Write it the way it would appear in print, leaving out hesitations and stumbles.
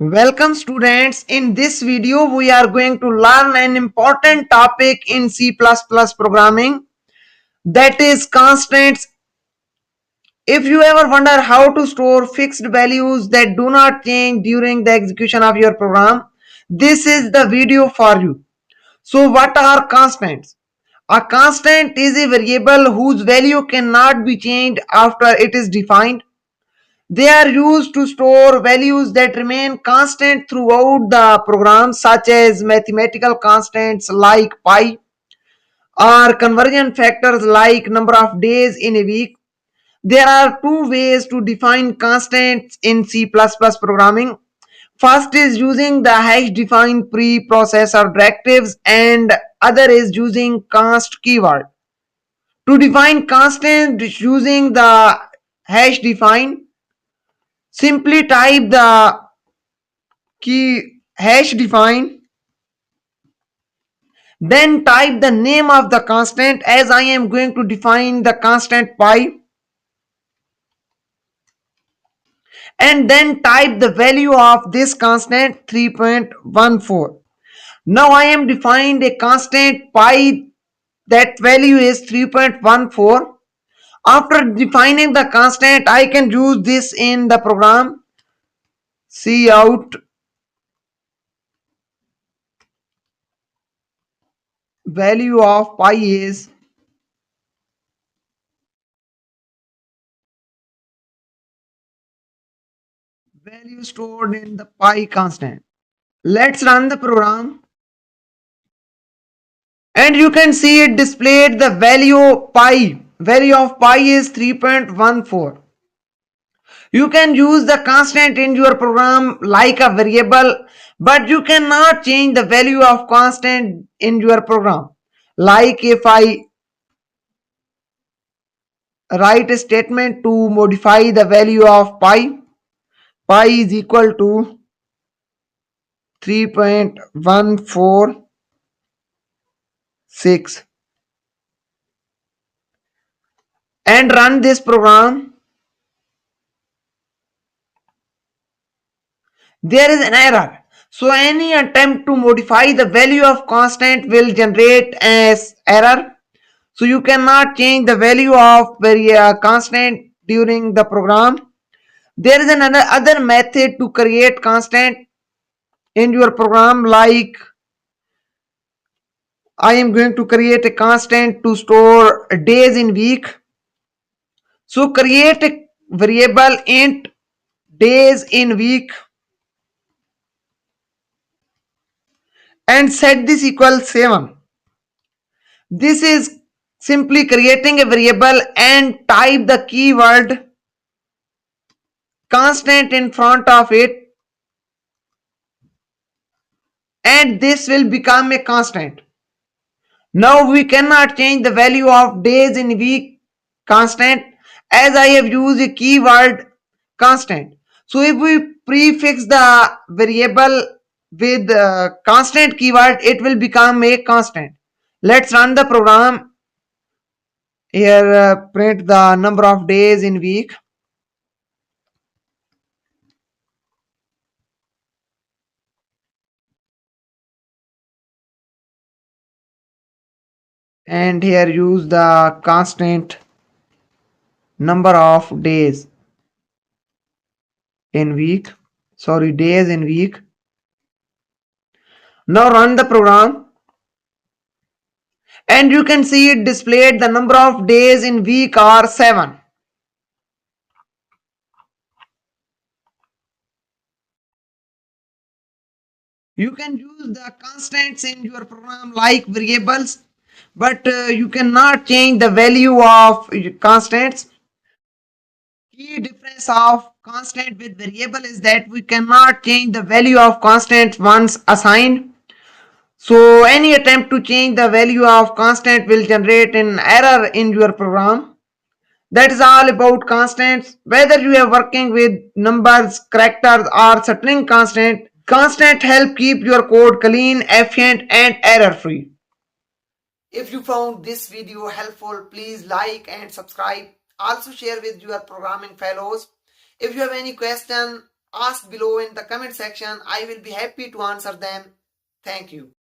Welcome students. In this video we are going to learn an important topic in C++ programming, that is constants. If you ever wonder how to store fixed values that do not change during the execution of your program, this is the video for you. So what are constants? A constant is a variable whose value cannot be changed after it is defined. They are used to store values that remain constant throughout the program, such as mathematical constants like pi or conversion factors like number of days in a week. There are two ways to define constants in C++ programming. First is using the hash define preprocessor directives, and other is using const keyword. To define constant using the hash define, simply type the key hash define, then type the name of the constant, as I am going to define the constant pi, and then type the value of this constant 3.14. Now I am defined a constant pi, that value is 3.14. After defining the constant, I can use this in the program. Cout value of pi is value stored in the pi constant. Let's run the program, and you can see it displayed the value pi. Value of pi is 3.14. You can use the constant in your program like a variable, but you cannot change the value of constant in your program. Like if I write a statement to modify the value of pi, pi is equal to 3.146, and run this program, there is an error. So any attempt to modify the value of constant will generate as error. So you cannot change the value of constant during the program. There is another other method to create constant in your program, like I am going to create a constant to store days in week. So create a variable int days in week and set this equal 7. This is simply creating a variable and type the keyword constant in front of it, and this will become a constant. Now we cannot change the value of days in week constant, as I have used a keyword constant. So if we prefix the variable with constant keyword, it will become a constant. Let's run the program. Here print the number of days in week. And here use the constant number of days in week, days in week. Now run the program, and you can see it displayed the number of days in week are 7. You can use the constants in your program like variables, but you cannot change the value of constants. Key difference of constant with variable is that we cannot change the value of constant once assigned. So any attempt to change the value of constant will generate an error in your program. That is all about constants. Whether you are working with numbers, characters, or string constant help keep your code clean, efficient, and error free. If you found this video helpful, please like and subscribe. Also share with your programming fellows. If you have any question ask below in the comment section. I will be happy to answer them. Thank you.